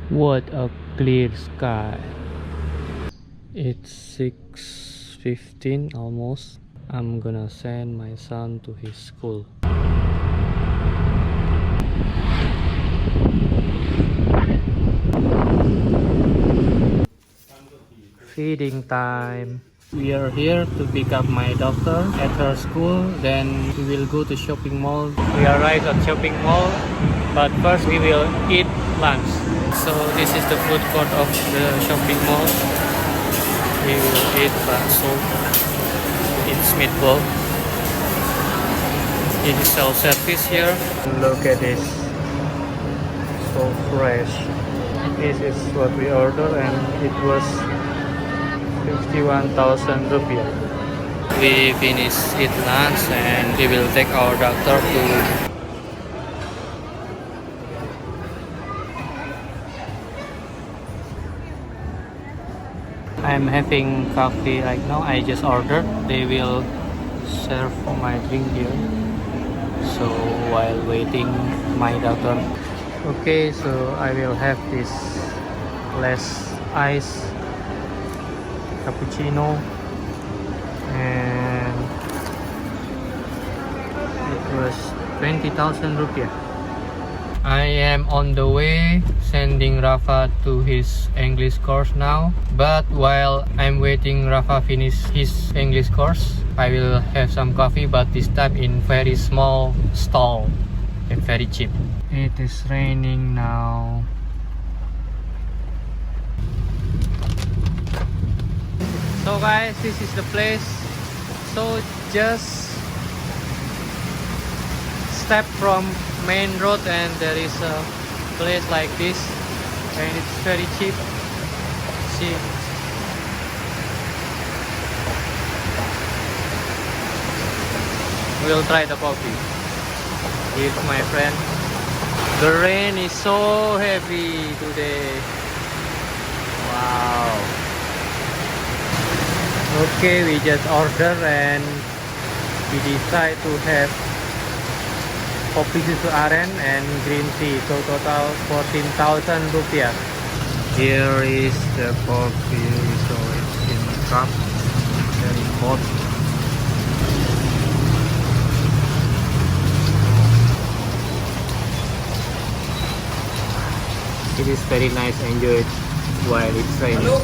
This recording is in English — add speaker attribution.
Speaker 1: What a clear sky. It's 6:15 almost. I'm gonna send my son to his school. Feeding time. We are here to pick up my daughter at her school. Then we will go to shopping mall. We arrived at shopping mall, but first we will eat lunch. So this is the food court of the shopping mall. We will eat bakso. It's meatball. It is self-service here. Look at this, so fresh. This is what we ordered, and it was 51,000 rupiah. We finished eat lunch and we will take our daughter to I'm having coffee right now. I just ordered. They will serve my drink here. So while waiting my daughter. Okay, so I will have this less ice cappuccino, and it was 20,000 rupiah. I am on the way sending Rafa to his English course now, but while I'm waiting Rafa finish his English course, I will have some coffee, but this time in very small stall and very cheap. It is raining now. So guys, this is the place. So just step from main road and there is a place like this, and it's very cheap. See, we'll try the coffee with my friend. The rain is so heavy today. Wow. Okay, we just order and we decide to have kopi susu aren and green tea. So total 14,000 rupiah. Here is the coffee. So it's in a cup, very hot. It is very nice. Enjoy it while it's raining. Hello.